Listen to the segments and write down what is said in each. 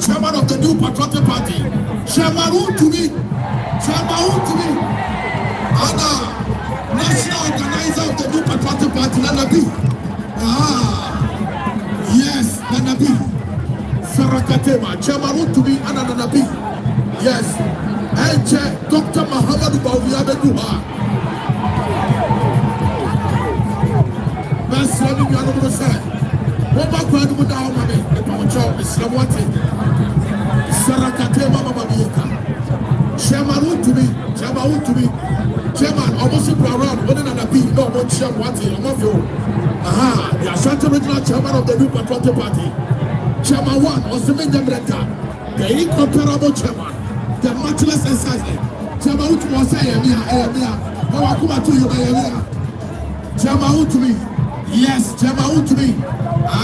Chairman of the new Patriotic Party, Chairman to me, and Chairman to be another B. Yes. And Dr. Muhammad Bawuya. That's what I'm going to say. What about going to down, mommy? If I'm a child, it's not one thing. Sarakate Mama Mamieka. Chairman to me. Chairman, almost around, one another B. No, one chairman, one thing. I'm of you. Aha, the Ashanti Regional Chairman of the New Patriotic Party. Chairman 1 was the main director. The incomparable chairman. The matchless excitement. Chairman who was saying, how I come to you, Chairman to me. Yes, Chairman to me. I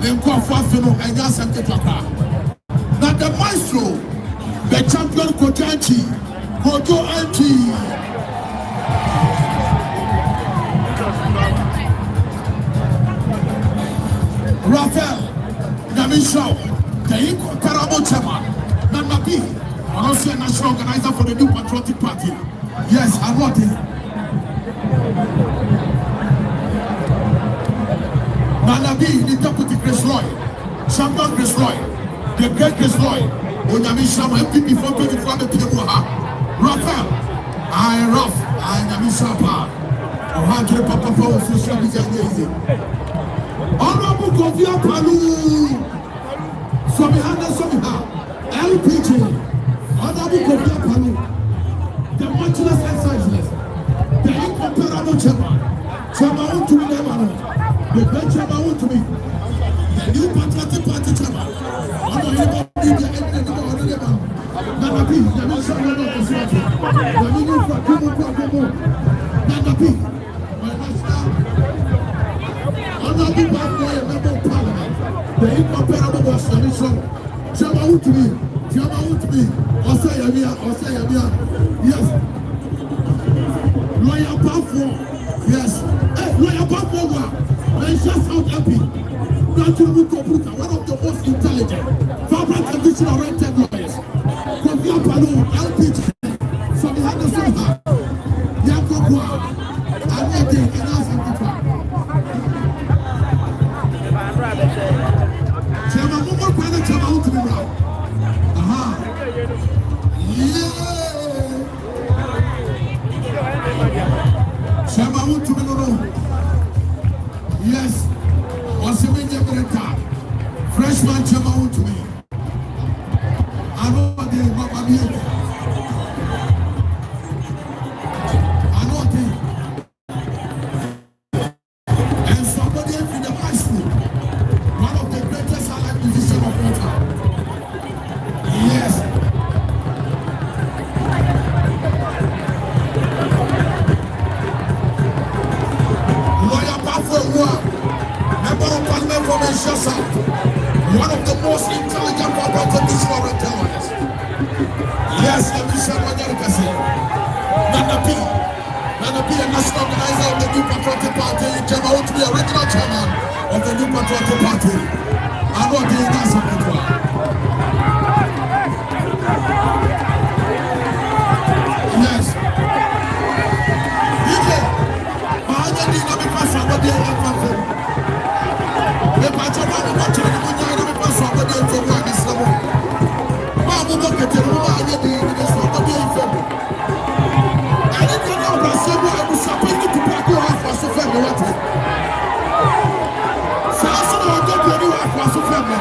am Kwarteng and that's a Papa. Now the maestro, the champion Kojo Anti. Raphael Namishaw, the incomparable chairman. Number B, also a national organizer for the New Patriotic Party. Yes, I want it. Nanabi, the deputy Chris Lloyd, champion Chris Lloyd, the great Chris Lloyd, Onyamishaw, MP before 24 the people. Raphael, I Namishaw, Ohantre Papa, social media. Honorable Govia Palu, Somiha, LPG, Honorable Govia Palu, the matchless exercises, the incomparable chairman to me, the great chairman to me, the New Patriotic Party chairman, Oheneba, Oheneba, Nanabi, the National the Minu Frakumu, Nanabi. Honorable Member of Parliament, the incomparable National Chairman to me, Osayamia, yes. Lawyer Baffour, yes. Lawyer Baffour, Manchester South MP, one of the most intelligent, vibrant and vision-oriented lawyers. Govia Palu, LPG, from the Henderson, Yakobwa, Chairman to be right. Aha. Yeah. Chairman to be no. Yes. Freshman Chairman to me. I know the Baba Mieko. And somebody in the high school. One of the greatest allied musicians of all time. Yes. Lawyer Baffour, Member of Parliament from Asia South. One of the most intelligent public traditional lawyers. Yes, let me share what you can say. Nana P, a national organizer of the New Patriotic Party, General to be a regional chairman of the New Patriotic Party. I know the answer to that. Yes. I didn't know because I was there. The Pachama was somebody to run this level. Babu look at the woman in the somebody in February. I didn't know that someone was supposed to pack you off for so family. So I said, I don't know what was so family.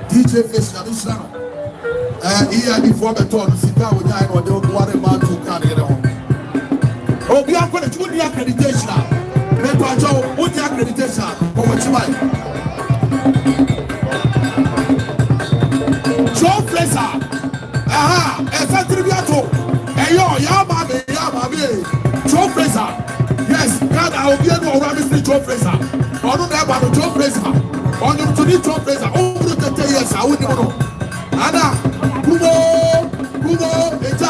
DJ face na Instructional. Here before the turn, sit down with I or don't worry about to can get on. Oh, we are going to do the accreditation. Remember, Joe, what the accreditation for what you like? Joe Fraser. Aha, a triviato. Hey, yo, Yamabe. Joe Fraser. Yes, God, I will be able to run Joe Fraser. On the Joe Fraser. On the Joe Fraser. Oh, Kumo, Ada, Kumo, it's an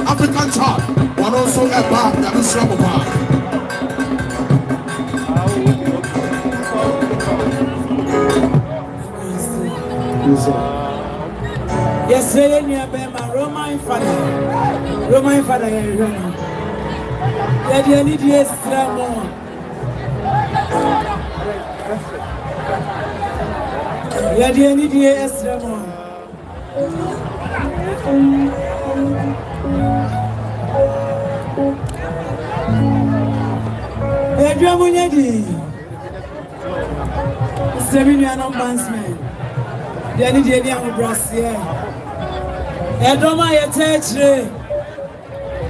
African chart. One also a bar, that is trouble bar. Yes, my Roman father, yeah, need yes, yeah, need yes, I don't mind a touch.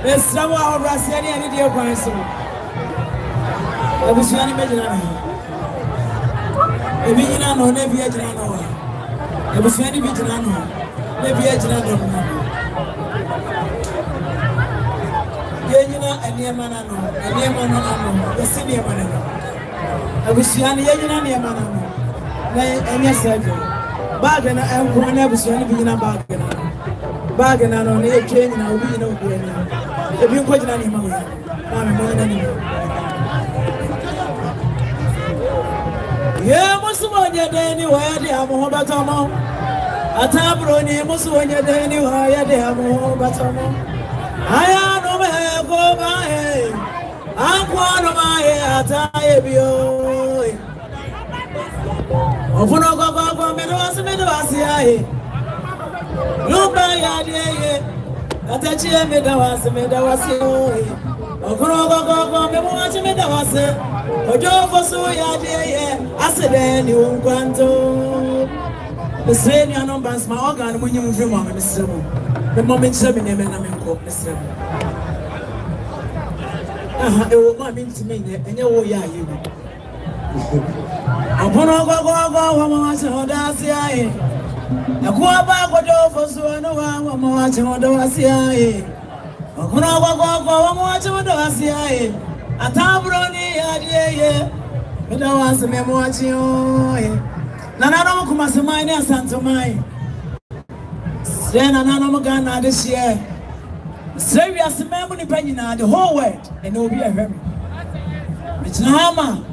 There's someone of Brazil and India person. I was trying to imagine a beginner or maybe a general. I was trying to be general, maybe a general. Yena and Yamanano, and Yamanano, the senior man. I was trying to Yamanano, and yes, I do. Bargain, I'm going to be trying to be in a bargain. Bargain on a train, and I'll be no good. If you put any money, I'm more than you. Yeah, most of what you're doing, you are the more but a mom. A tabroni, most of what you're doing, you are the more but a mom. I am no man, go by. I'm one of my Aseibu. Open up, Lumba ya de atachi me da wase ogoro me mo achi me da wase ojo foso ya de asede ni unkwanto the ni anon bans ma organ mo nyim firi mo me sremo the moment se me na me nko me sremo aha e wo ma mi ntime enye wo ya ayi obono gogo mo achi oda si aye Akuaba godo fosu no wa mo achi odo asia Okuno gogo mo achi odo asia Atabro ni adie Odo was me mo achi o Nana no kuma semai ni asantomai Sena nana mo Ghana this year Say we are sememu ni panyina the whole world and no be a very It's nama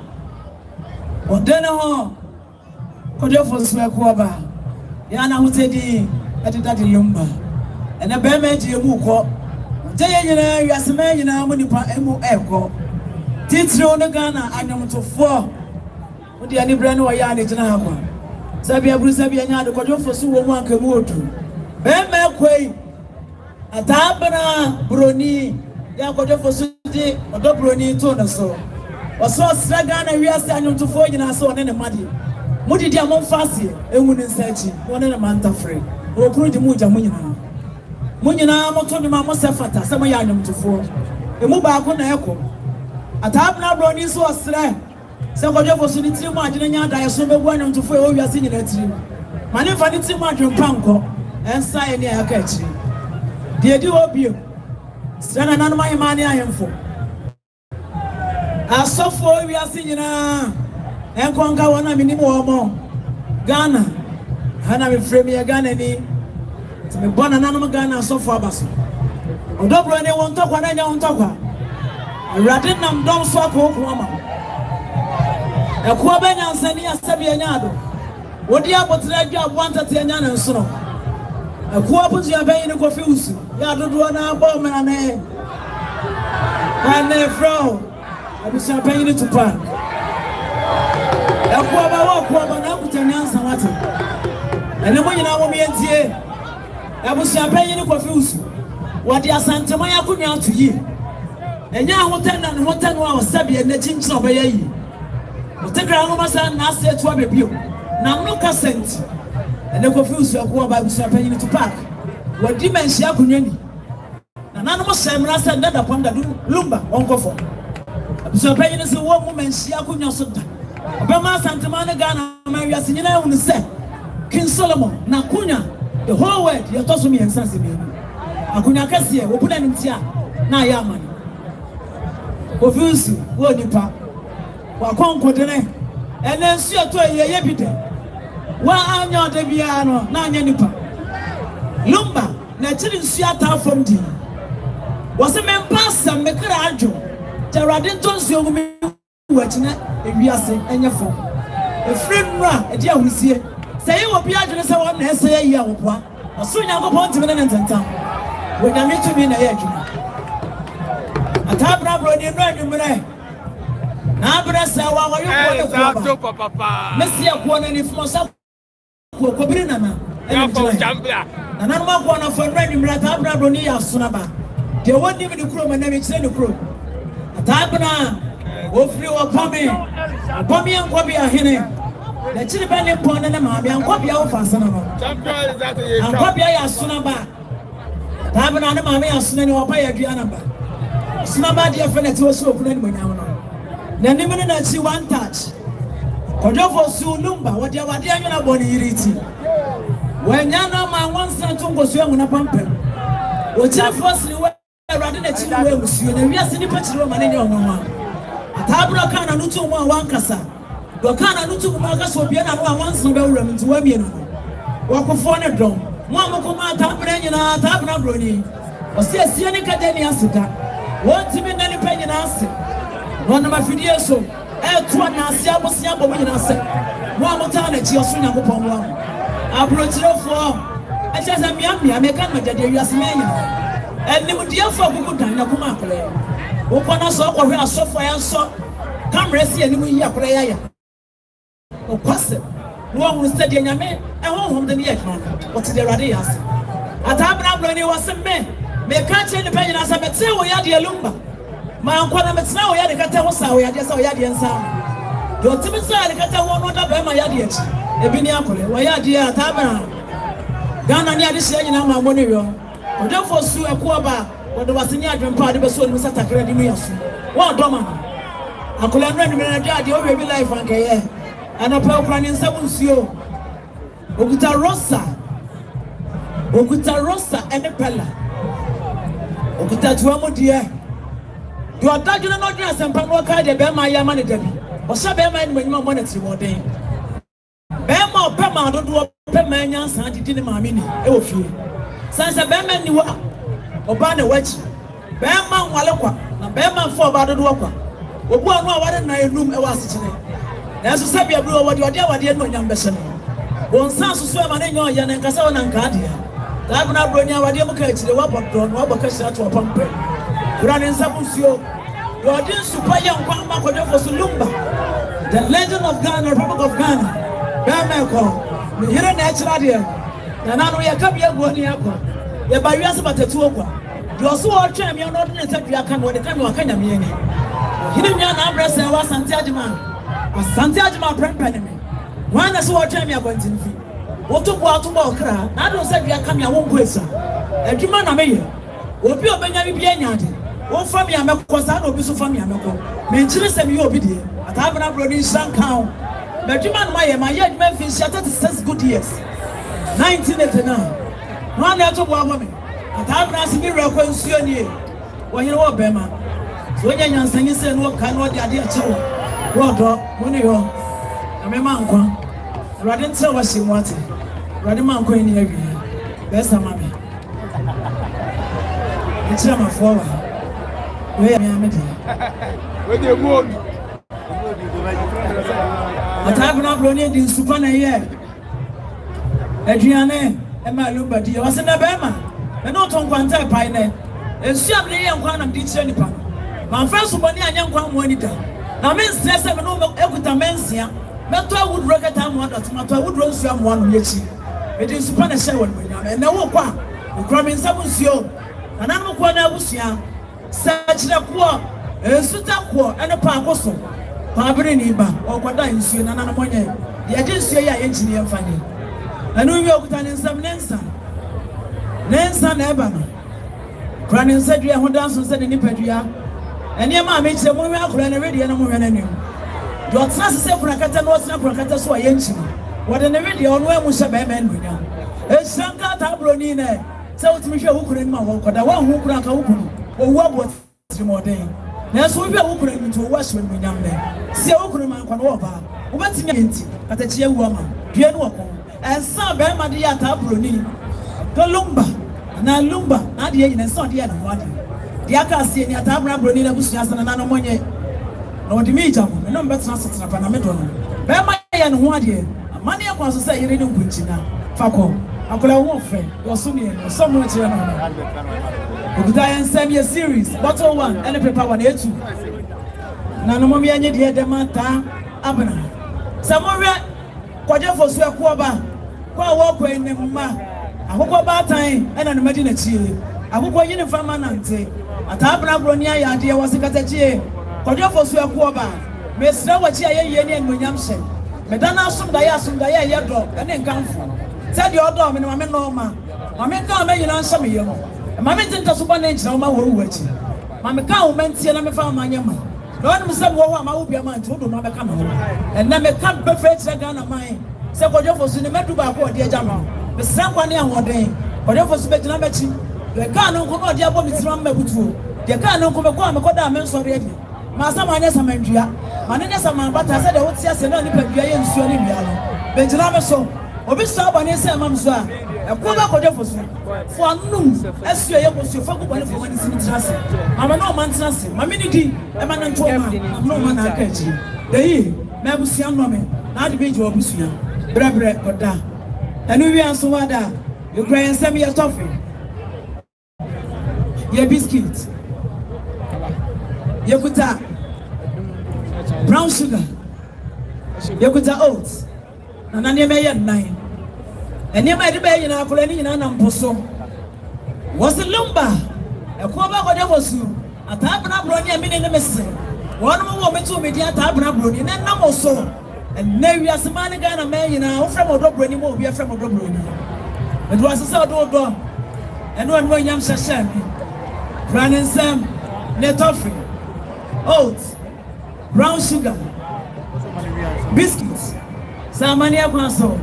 Odena ho Kodo fosu akuaba Yana hutedi atitati Lumba ene beme ji emu ko teye nyina yaseme nyina mu nipa emu eko titiro no Ghana anyomtofo odi ani bra ne oya ne gina akwa sabi abru sabi anya de kodo fosu wo mu ankamu otu beme kwei atabana broni ya kodo fosu di odo broni to no so oso sra Ghana wiase anyomtofo nyina so ne madi Mudi dia mon fasi ewunu nsachi wona na manta free okuru di muja munyina moto ni ma mo sefata se mo ya anyomtofo emu ba ko na eko atabna broni so osre se kojo fosu ni tiri mu agene nya da yeso bebu anyomtofo e o wiase nyina tiri mane fa ni tiri mu adwen panko ensa ye ne aka achi die di obio sana nanu ma yemane ayemfo asofo wiase nyina Enkonga wana minimu omo Ghana hana me frame ya Ghana ni me bona nanu Ghana sofo abaso odobro ne wonto kwa na nya wonto kwa awrade nam dom so akoko ama eko benya nsani asabi anyado wodi abotre adwa abwanta te anya na nsoro eko abuzu ya benya ni kofi usu ya dodo na abo mena ne ane fro abisa benya ni tupa Akuaba na kutanyansa watu. Ene mo nyina wo mientie. Abusia panyi ni kofi usu. Wadi asantema ya kunwa atuyi. Enya hoten na hoten wa wasabi ene chinchina obaya yi. Otekra no masa na asetu abebio. Na mnuka senti. Ene kofi usu akuaba abusia panyi ni tupak. Wadi menshi akunwa ni. Na nanu mo semra sa dada panda Lumba onkofo. Abusia panyi ni se wo mo menshi akunwa so da. Obama Santamana Ghana, Maria Sinina, who said, King Solomon, Nakunya, the whole world, you're tossing me and Sansimi. Akunya Cassia, who put an intia, Nayaman. Ofusu, Wodipa, Wakon Kodene, and then see a toy yebite. wa anya de bia no na anya nipa Lumba na chiri nsuata from di was a man pastor mekra adwo Jarade tonsuo gumi wachina ewiase enya fo e friend ra e dia husie say wo bia adwene say won na say yi awopoa oso nyankopon timi na ntantam we nyame tumi na ye adwuma atabra bro ni no adwumre na abra sa wa wo yo ko papa mesia ko na ni fmo sa ko biri na na ya fo jambla na na ma ko na fo adwumre atabra bro ni ya sona ba de woni mi kuro ma na mi kire ni kuro atabra ofri opami enkobi ahene na chiri bane pon na ma bia enkobi a ofa sana no enkobi ya sona ba atabra na ma me ya sona ni opa ya dua na ba sona ba de fe na ti oso okuna ni manyam no na ni me na chi one touch kodofo su Lumba wode anwona boni yiriti wanya na ma wonsa tungo su enwona pampem o chiri fosli we Radi na chini we musuo na wiase ni pachiro manene onwa atabro kana nutu mu wankasa do kana nutu mu akasa obia na no wanso be wura mti wa mienu wakofo ne dom mu amokoma atabra nyina atabra broni osiesie ne kadeni asika wontimi na ni panyina ase wona mafidie so to na ase abosia bo nyina ase mu amota na chi oso nyakopon wa abrochirofo achaza miamia meka na jade wiase nyina eni dia fo kukuban na kuma akole wo kona so ko hwe asofo ya so camera si eni mu yi akole ya o kwase wo hu stadi nyame honhom de ne ya kan o ti de rade ya se atabra bro ni wase me ka che ni panyina sa mete wo ya de Lumba ma nkwana metena wo ya de kata wo sa wo ya de sa wo ya de nsa do ti mi sa de kata wo no da ba ma ya de echi ebi ni akole wo ya de atabra Ghana ni ade hye nyina ma mo ne yo Odefo su ekoba wode waseni adwempa de beso ni satakra di mu yaso wa doma akola nra ni me na ade o we bi life anka ye ana pa okra ni nsabun suo okuta rosa ene pella okuta tuamo die do adadwena no dwena sempa no ka de be ma ya ma ne dabi o sha be ma ni manyima mo na ti moden be ma o pe ma dodo pe ma nyansa didi ni ma mi ni e wo fie sansa bema ni wa oba na wachi bema nwale kwa na bema fo oba dodo kwa obu anu awade na enum e wasechene na so sabia bro wade no nyam bese no won san so so ma na nyo ya na nkasa wona nka de ta bna bro ni awade mu ka chire wa bodron wa boka shira to pampe bra ne nsabu suo wade super ya nkwa ma ko defo so Lumba the legend of Ghana, Republic of Ghana bema ko ni hire na chira de na nanu ya kabia guani yako ya bayuasa batatu okwa yoso otwa mi ono de ntadua kan wo de kan wa kanya mieni hini nya na abrasa wa asante ajima prempene me wana so otwa mi abantinfi wotubo atubo okra na do se dua kan ya wo nkwesa adwuma na meye obi obenya bibia nyaade wo fami amekosa na obi so fami ameko me nchire se mi yo obi die atabana bro ni shankan me adwuma no maye adwuma fi 36 good years 1989 one ya to bo agome atabra si bi rekwa nsuo nie wo hire wo bema so nya nyansanyi se no ka no de ade achewo wo do mo ne yo na me ma nkwa rade ntre wa shi mwate rade ma nkwa ni awie besa ma me ntre ma fo wa we ya me amede we de mo atabra bro ni di super na ye Adriane ema Lumba di wase na bema me no ton kwanta pai ne ensuam ne ye nkwa na di kire nipa man fa so boni anya nkwa mo ani da na me stress me no ekuta mensia me to wood rocket am wada to to wood ron suam mo no yechi me di super na share won me na wo kwa nkra me nsabu nsuo na nan mo kwa na abusua sa kire ko ensuta ko ene pa akoso pa bere ni ba okoda nsuo na nan mo nye ye di nsuo ya engineer mfani anu wi okutane nsam nensa na eba no krane nsadua ho danso nsa ne nipadua ene ma me kire mo wi akora na radio na mo hwe na nim do tsase se kurakata no tsena kurakata so aye nchi wode ne radio ono emu hye ba ma ndunya e shanka ta broni ne se wotimi hwe wukura ni ma ho koda wa hu kura ka wukuru owu abo trimoden na so hwe wukura ni to wa hye ndunya me se wukura ma nkwa no wo ba wo betimi enti kata chie wu ama dua no ko ensa be ma de ya Tabroni to Lumba na Lumba na de yin ensa de ya no ade de aka se ni Tabroni na busu asana na no monye no de mi jamo me no betra setna pa na me do no be ma ya no ho ade amane akwa so say yire ni nkunchina fako akola wo fe yo so ni no so mo chire no Odehyie Keff series bottle 1 and paper 1 A2 na no mo mi anye de demata abna samore kwaje fosu ekoba kwa wo kwa enema akoko batan ena no madi na chie akoko yini fama nante Tabroni ya ade wasikata chie kwaje fosu ekoba mesra wachi ayeye ni enmonyam hye medana asumda ya yedo ene nkanfo said the order me no me no ma me ka me yina nsa me yemo ma me tinta so ba na nkyira ma wo wachi ma me ka wo mentie na me fa ma nyema no one say wo ho ma wo bia ma nti wo do ma be ka ma wo and na me ka be fe tire Ghana man say kojo fosu ni medu ba ko ode agya ma me san kwa ne ahoden kojo fosu be gina mechi de ka no ko no ode abo mi tira ma butuo de ka no ko me ko me ko da me nsori ade ma sa ma nya sa mandua ma ne sa ma bata say de wo tia se na ni pa dua ye nsuo ni bia no be gina me so obi so ba ne say mam so a ko ba kojo fosu fo anum asu ye ko so fa ko ba ne fo wani sin trase ama no man trase ma me ni di e ma na nto ma no ma na aka chi de yi me busia no me na de be je obusia brebre oda enu wi anso wada you cry and send me a toffee your biscuit you kuta brown sugar you kuta oats na na me ye nine eni ma de be yina akola ni yina na mposo was Lumba e ko ba ko de fosu Tabroni emi ne mese won mo wo metu me dia Tabroni na na mo so and na wi asema ne Ghana me yina wo from Odobroni mo obi from Odobroni it was so do and one way yam shashem running some netoffee oats brown sugar biscuits samania kwaso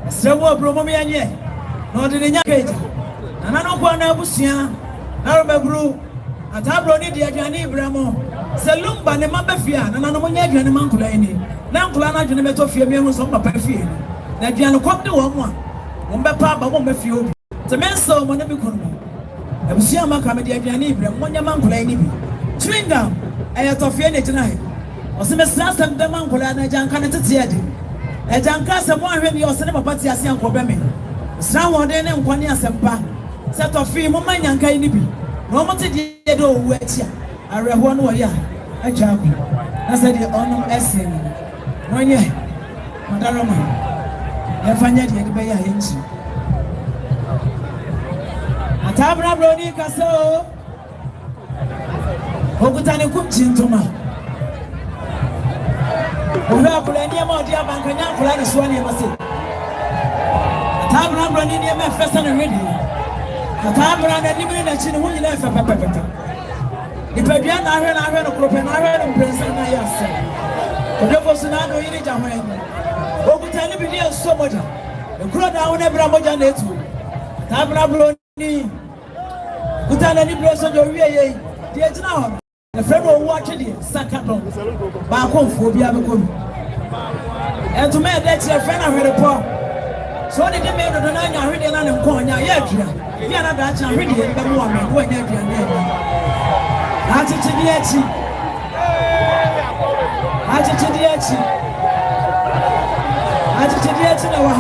sewo bromo me anye no de nya keja na no kwa na abusia na robegru Tabroni de aduane ibramo se Lumba ne mabafia na no nya aduane mankula ni na nkula na aduane betofie me hu so papa fie ni na aduane kwom de wo mo a wo bepa ba wo mafie obi te menso mo na bi kono abusia maka me de aduane ibramo mo nya mankula ni bi twinga aya tofie ne gina he o se me sasam de mankula na janka ne tete ade e janka se mo ahwe ni o se ne papa ti ase anko be me sra wo de ne nkwani asempa se tofie mo manyanka ni bi no mo te de do wu atia areho no ya aja ku na se de onum esen no nye madaroma ya fanya de be ya yenchi Tabroni kaso okutane kumchintuma oha kulania ma dia bankanya kulani swani mase Tabroni ni me fesa na ready Tabroni ni na chini hu nyina fa papa ipadua na ahwe no krope na ahwe no prensa na yase odefo sunado yiri jahwan okutane bi dia so moja ekro da wona bra moja na etu Tabroni kutane ni preso do wie ye dia gina ho the friend wo watch the sakado ba konfo bia be komi entu me de che friend ahwere po so de me do na nya ahwede na ne nkonya ye adua bia na da cha ahwede be mo wa me wo nya adua ne achichi na wa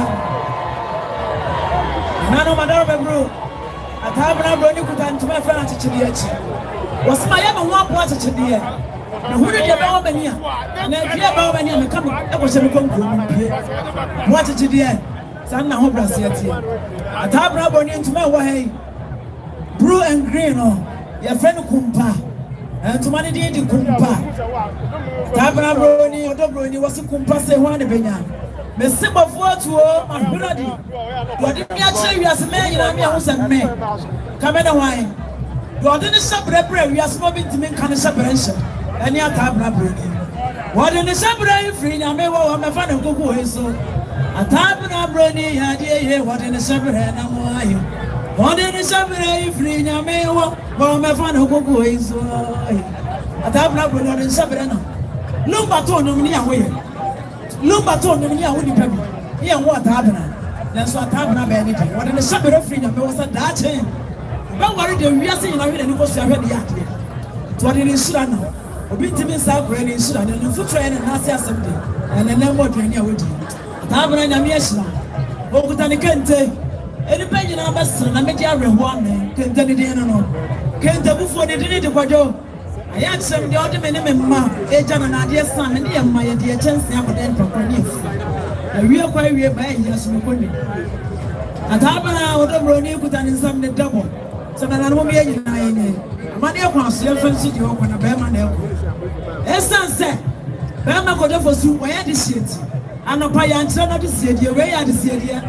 nano madaro be bro Tabroni kutantuma fa achichi wasma ya ho apo achichi de na hu de be wo bania na dia be wo bania me kam e ko se me konko mpie mo achichi de san na ho brase atie Tabroni ntuma wa hai blue and green no ya friend kumpa ntuma ne de kumpa Tabroni Odobroni wasi kumpa se ho ane benya me sibofo atuo mahuradi wodi mi ache wiase me nyina mi ho se me kamena wan wodi ne sabrebre wiase mo bintimi kan sabrense eni Tabroni wodi ne sabre free nya me wo me fa ne koku heso Tabroni ya die wodi ne sabre na mo ayo wodi ne sabre free nya me wo me fa ne koku heso Tabroni wodi ne sabre na Lumba to no ni awoye Lumba to no ni awo ni pabi here what happened. Then so happened anything. What in the shabby free and was a Dutch. Don't worry, we are saying I really go to the yard. What in Instructional? We beat him in South Korea and then foot train and Nazi assembly. And then more than you would. Happened in Amiashna. Okutani Kente. Any penny number, and I make you one, can't tell you no. Can't tell before they did it to Quajo. I had some the other men, Agent and Adia son, and dear my dear chance never then for Cornif. A real quite real by yes, Mukundi. At Habana, what a brony could in some the double. So that I won't be a money across your fancy you open a Bama. Estan said, Bama got for soup, where this shit. And a pie and son of the city, where I see it.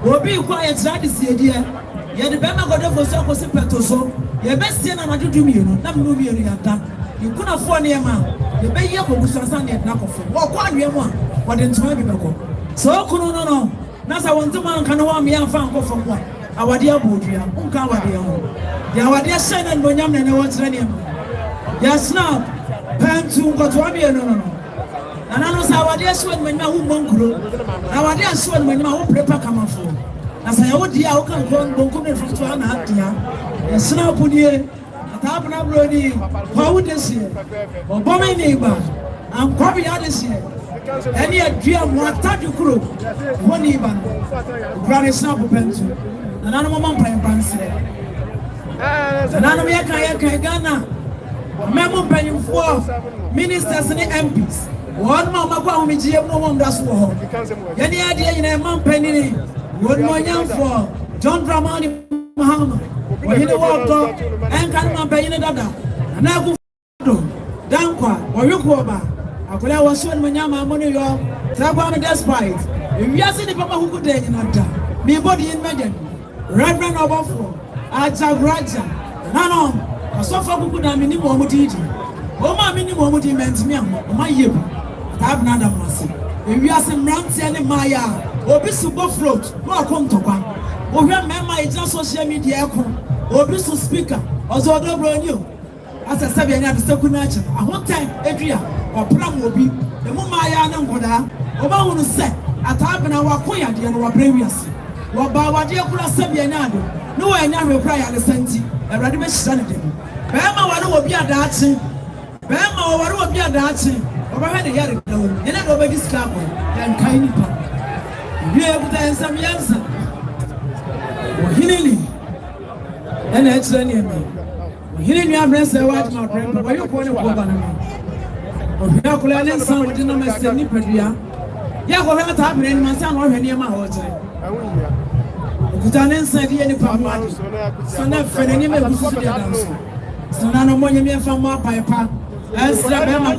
Will be quiet, try to see it. Yet the Bama got for so was a petoso. Your best thing I'm to do me, not movie you have done. You couldn't afford near man. The bay was on Sunday at Nakoff. Walk 1 year one, what in 12 ago. So, no. Nasa want to man can want me and found go from one. Our dear Bodria, Unkawadia. Our dear son and Bonyam and what's the name? Yes, now, Pam to got 1 year, no. And I know our dear son when my home mongrel. Our dear son when my home prepare come for. As I would dear, how can go Bonkum from 2.5 years? Yes, now put here. At Abna Brody, how would this year? Or Bommy neighbor, and Bobby this year. Any idea what type of crew? One even. Granny Snap pencil. An animal playing pants. An animal Ghana. Memo paying for ministers and MPs. One mama go with GM woman that's war. Any idea in a man penny? One more young for John Dramani Muhammad. When he walked up and can't pay in a dada. And I go Dankwa or Yukoba. I was showing my money, your Trabana despite. If you are the papa who could take in that, me body in Megan, Reverend Baffour, Raja, Nano, a sofa who could have minimum motive. Oh, my minimum motive meant me, my year. Have none of us. If you are some Ramsey and Maya, or be super float, or come to one. Or remember, it's just social media, or be so speaker, or so double you. As I said, I have a second nature. At one time, Adria or Pram will be the Mumaya and Goda, or I want to say, at Abana Wakoya, and our previous. What Bawa dear Sabianado, no, I never require the senti, a radical sanity. Bama, what will be a dancing? Bama, what will be a dancing? Or I had a year ago, and I go by this couple, and kind of. We have done some answer. Or Hilly, and that's any me. He didn't have rest a white my friend, but you're going to go on me. Or we are calling some of the numbers to Nipedia. Yeah, what happened in my son or any of my hotel. Gutanen said any problem. So now for any member who's the dance. So now no money from my piper. And Slabama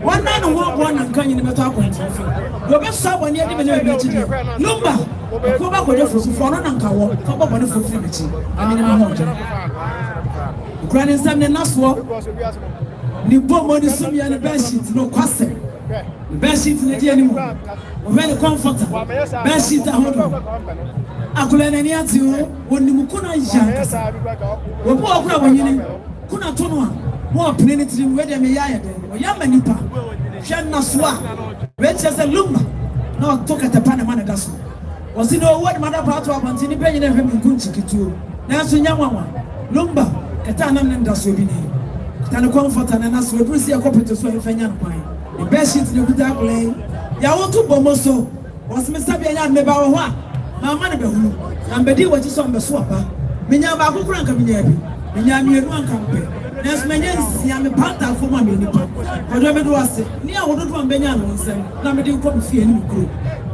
one man who walk one and can you never talk on something. You're best someone yet even a bit today. Lumba, go back with your for an uncle, come up on the futility. I mean, I'm not. Granny Sam and Naswa, the bomb on the Sumi and the best sheet, no question. The best sheet in the anymore. Very comfortable. Best sheet at home. I could learn any answer when the Mukuna is young. We walk around you. Kuna Tonua, more plenty where they may yard, or Yamanipa, Shan Naswa, Rachel and Lumba. No, talk at the Panama. Was it no what Mother Part of Antini Penny and him in Kunchiki too? Nancy Yamawa, Lumba, Katana and Dasubini. Katana comfort and us will see a copy to swim Fenyan Pine. The best sheet in the good play. Yawotu Bomoso was Mr. Bian Mebawa, Mamma Behu, and Bedi was his on the swapper. Minyaba Kranka Minyabi, Minyami one campaign. There's many young panther for my minute. Whatever it was, near what one Benyan said, Namadi come fear any group.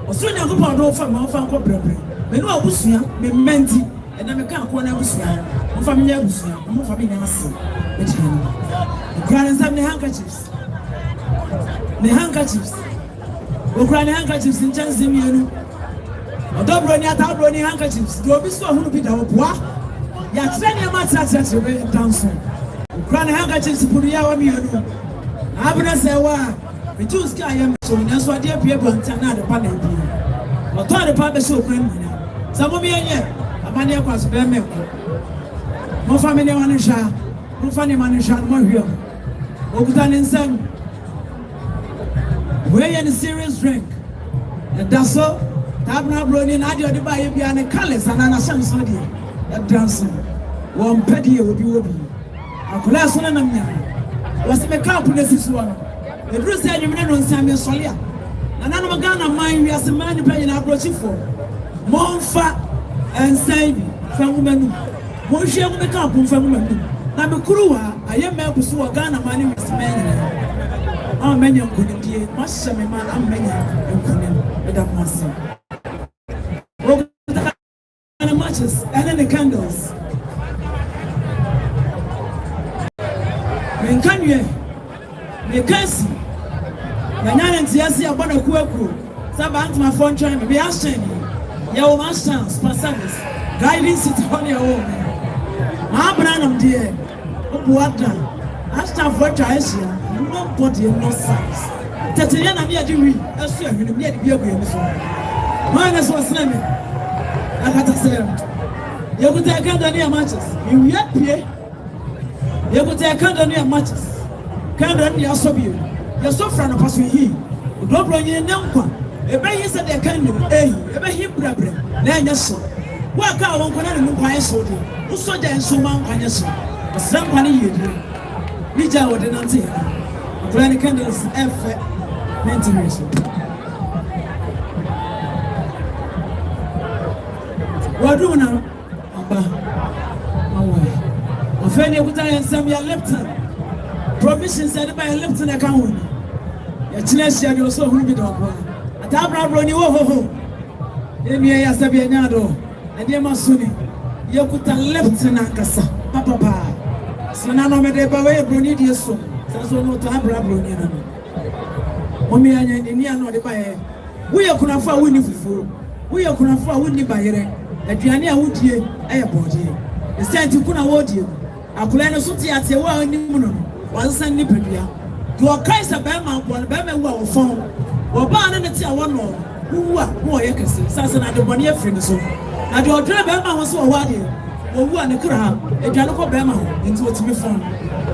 Or soon I go on from my fan corporate. When I was here, me menti, and I can't go on Abusia, or from Yabusia, or from Yassi. The grandson have the handkerchiefs. The handkerchiefs. We cry handkerchiefs in Chanzimian. Or Dobroni at Dobroni handkerchiefs. Do be so who be the Opa? Yatsania Matsats away down soon. We cry handkerchiefs put the hour me. Abner say, why? We choose Sky and so that's why dear people and Tana the panel. Or turn the papa so friendly. Some of me and yet, a money across Bermeco. No family manager, no funny manager, no here. Ogutan in Sam. We're in a serious drink. That's all. Tabna broni na adi odiba ye bia ne colors and na sham so dia. Dancing. One petty obi. Akola so na namnya. Was me camp na sisu ano. E dru se anwumne no nsan me sole a. Na nanom Ghana man wi asema ni pe na abrochifo. Monfa Aseibu famumanu. Mo hwe mo me camp famumanu. Na me kuruwa aye me abusu wo Ghana man ni asema ni. Ah menya nkonimdie. Ma hye me man am menya nkonim. Eda masi. And the matches and then the candles. Men can you? Me can see. Na nyana ntiasi abona kueku. Saba my phone trying to be asking me. Ya o master service. Guiding city on your own. Ma branam dear. Obuada. After for Asia, no body no size. Tatiana me adi asu ahwene me adi bi agu so. Man is was name. I got to say, you could take Canada matches. You yet pay. You could take Canada matches. Canada, you are so beautiful. You're so friend of us. He don't bring in them. A bay is at the candle, a bay brother. Then yes, so. What car won't come and buy a soda? Who saw the instrument on your son? But somebody you do. We jaw did not say. When the candles, effort, ventilation. What do now? Offend you with and some your Lipton. Provision said by a Lipton account. Your Chinesia, you so who be dog. A tabra brony, oh, Emi Yasabianado, and Yamasuni. You could tell Lipton Akasa, Papa. Sanano Mede Bawe Brunidia so. That's no tabra brony. Mommy and Indian or the buyer. We are going to find winning for. We are going to find winning by it. Aduane a wodie aye body e sent ku na wodie akula no so tia te wa animu no wansan ni padua do okai sa ba ma bo ba ma wu a wo fon wo ba na ne tia wo no wu a wo ye kese sasa na de bone afri ni so na de odre ba ma ho so wo ade wo wu a ne kra ha aduane ko ba ma ho enti otimi fon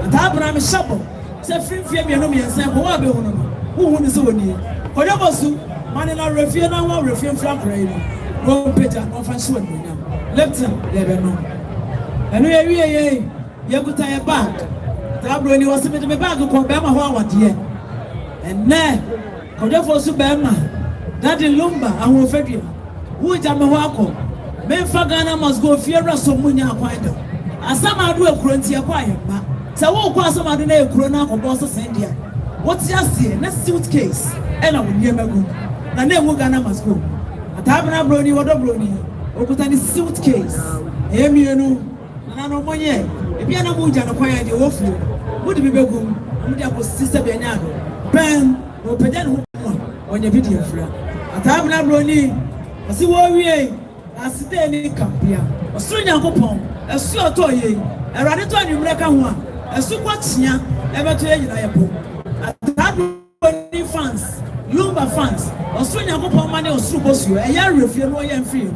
ta bra me shabo se frimfie me no me nsan ko wa be hu no hu ni so woni ko de bosu mane na refie na wa refie mfra kra yi no Peter no fancy one now. Left him, there no. And we you could tie a bag. Tabro was a bit of a bag of Bama Howard here. And there, Kodafo Subama, that in Lumba, and will fed you. Who is Amawako? Men Fagana must go fear us so munya quiet. As some are do a crunchy quiet, so what was some other name Corona or Boss of India? What's just here? Let's suitcase. And I will never go. And then Wugana must go. Tabna broni wodo broni okutani suitcase emienu na no monye e bia na muja no kwaya de ofuo mudi bibegum mudi akosisa bia nya do ben o peja no onye video fra tabna broni asi wo wie asite ni kampia osuru nyankopon esu otoye erade to anwumre ka ho a esu kwatia ebeto yina yepo tabna fans Lumba fans, Australia go money or Subosu, a year refuse no yen free.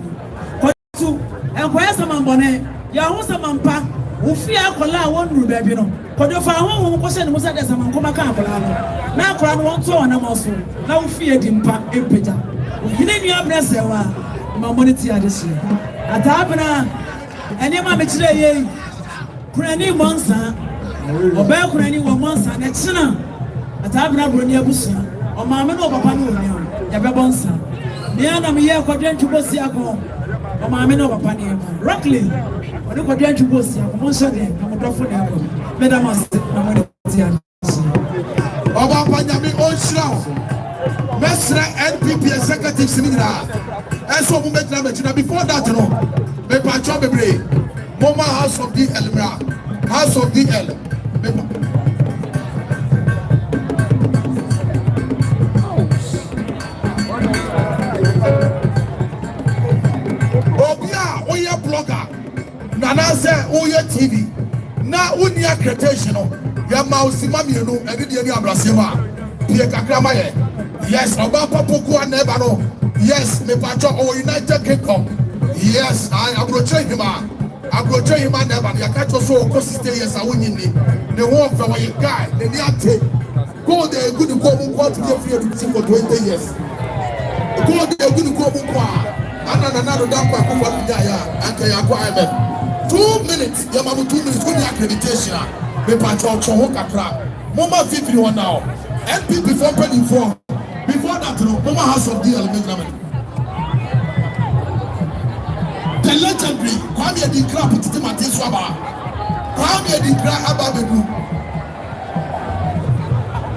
Kotu, and where's a mambone, Yahosa Mampa, who fear Kola one rubebino. Kodofa home question was at some Comaka. Now crown one so on a muscle, now fear him pack in Peter. He didn't have Nessewa, Mamonity this year. At Abana, and your mamma today, Granny Monsa, or Bell Granny one Monsa, next summer. At Abana Brunia Busia. O mama no papa no ni ya bebonsa me ana me ye kwadwan tubosi akọ o mama no papa ni rockly o de kwadwan tubosi akọ mo so de mo dofo ni akọ medamas na mo ti an Oba panyami onshira mesra NPP executives ni na eso mo metina metina before that no me pancho bebre mama house of the elmra house of the el blogger nana say Odehyie TV na uni accreditation ya mausi mami no edidi ani abrasema pie kakra maye yes oba popoku aneba no yes me pacho o United Kingdom yes I approach him never ya catch so ko sister yes awunyi ni ne ho fa wa guy ne ni ate go there good go mu go to the free for 20 years Go there, good go bookwa. Another damn and 2 minutes, Yamamu 2 minutes, good accreditation. Me patrol Chohoka crap. Mama 51 now. MP before penny 4. Before that, Mama House of the Element. The legendary Kwame Adikra Petit Martin Swaba. Kwame Adikra Ababedu.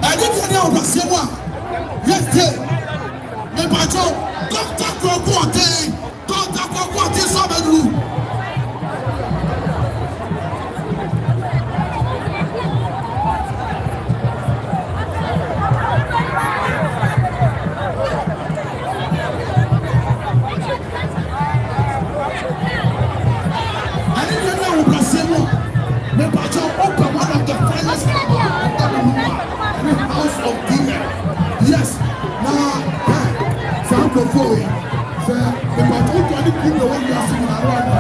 I didn't know the same one. Yes, me patrol Dr. Kwarteng. Dr. Kwarteng Swabadu. Yes, now, Sanko sir, the patrol to the people when you are sitting around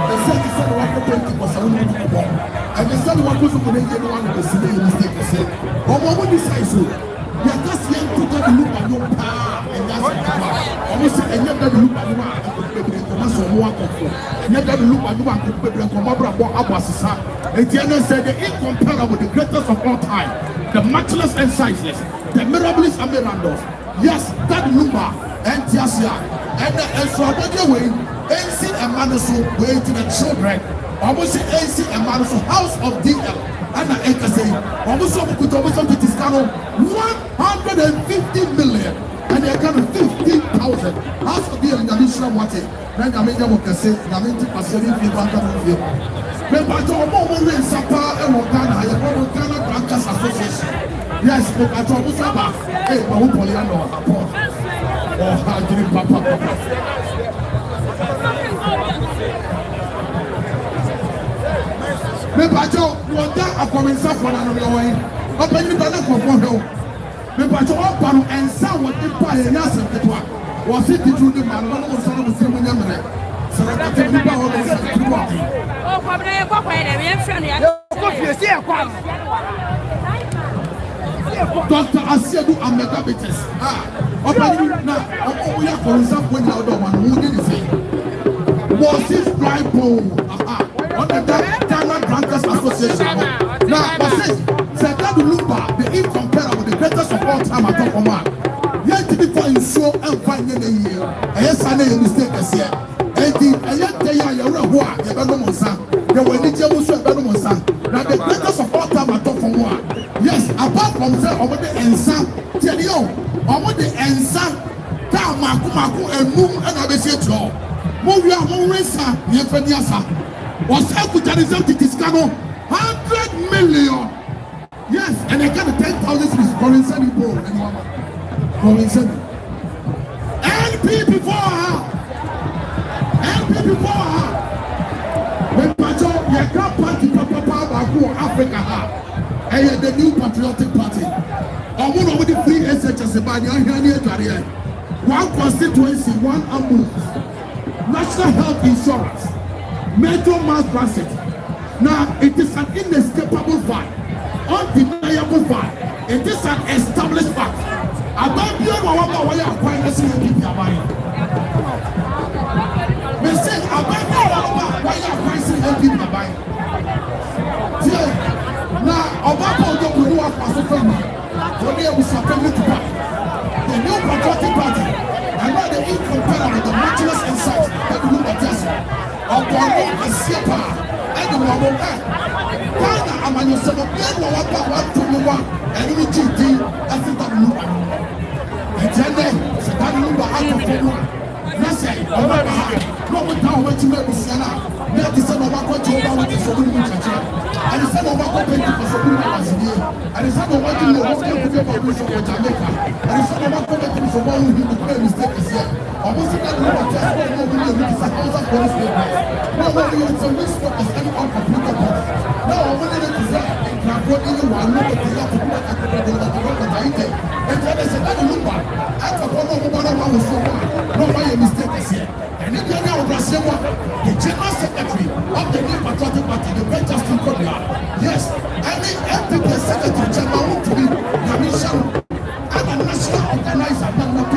the set is said what the was a woman and the son what was going to get one of the city mistake to say. Or what decide so? You are just young to get a look at your power and that's almost a never look at you and never look at you and come up as and Tiana said the incomparable, the greatest of all time, the matchless and sizeless. The miraculous and mirandos. Yes, that Lumba and Tiasia and the extraordinary way, AC and Manasu way to the children. Almost AC and Manasu house of DL and the Ekase. Almost could almost be Tiscano 150 million and they got 15,000 house of DL in the Lishra Wati. Then I made them say, Naminti Pacific View. Remember, Jomo in Sapa and Wakana, Wakana Bankers Association. Yes, but I told you about hey, but who Poliano upon or how do you papa? Mepacho, you are that a common for another way. Open the banner for one. Mepacho, open and sound what the pie and answer the one. Was it through the man? One was on the same number. So I tell you about the oh, Dr. Aseibu Amanfi. Open now. We are for example when the other one who did it. Was his blind pole? On the Ghana Bankers Association. Now, was it? Said that Lumba, the incomparable, the greatest of all time at all man. Yet to be fine so and fine in a year. And yes, I made a mistake this year. And yet they are your reward, the Benumonsan. They were the Jamus and Benumonsan. Now the greatest of all time at all from one. Yes, apart from that, over the ensan, tell you, over the ensan, Maku and Moon and Abeshetro. Movia Moresa, Yefeniasa, was Ekutarism to Tiscano 100 million. Yes, and I got 10,000 is Corinson Bowl and Corinson. LP before her. LP before her. When Pacho, you can't party Papa Africa. And the new patriotic party. Or one of the free SHS by the career. One constituency, one ambulance, national health insurance, metro mass transit. Now it is an inescapable fact, undeniable fact. It is an established fact. I don't know why you are quite listening to your mind. They say, I don't know why you are quite listening to your mind. Now, about the new family, the new patriotic party, and not the incomparable, the matchless insight that we look at us. Upon a Siepa, and the Wabo, Ghana, among yourself, one to the one, and we GT, I think that Lumba. And then, that Lumba out of one. Nasa, no one now went to make the Siena. Let the son of our country over with the Sobuman Church. And the son of our country for Sobuman was here. And the son of our country was here to get for Jamaica. And the son of our country for one who did the mistake is here. Almost a little more just for no one who is a thousand police papers. No one who is a whisper as any uncomputer body. No one who is there. And can go in one look at the other to put a computer. And then they said, I don't know. After one of one was so bad. No one mistake is here. And if you know the General Secretary of the New Patriotic Party, the great Justin Kodia, yes, any MPP Secretary General to be Commission and a national organizer, NAP,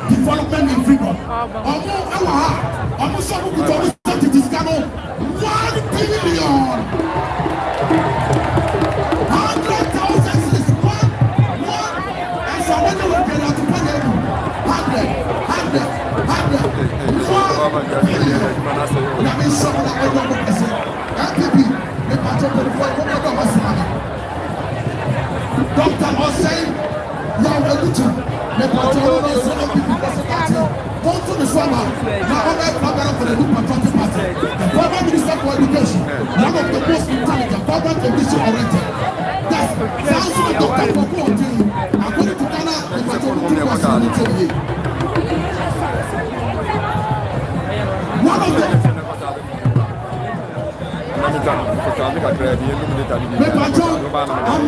Development in freedom. Almost 1 billion. 100,000 is one. And so when you look at it, 100. 1 billion. That means someone that will not say, MPP, the patrol for the Dr. Hossein, now we're looking. The patrol of the people go to the swamp. Now I'm for the new patriotic party. The former minister for education, one of the most intelligent, former condition oriented. That's sounds like Dr. Baffour. According to Ghana, the patrol was one of them. The patrol, I'm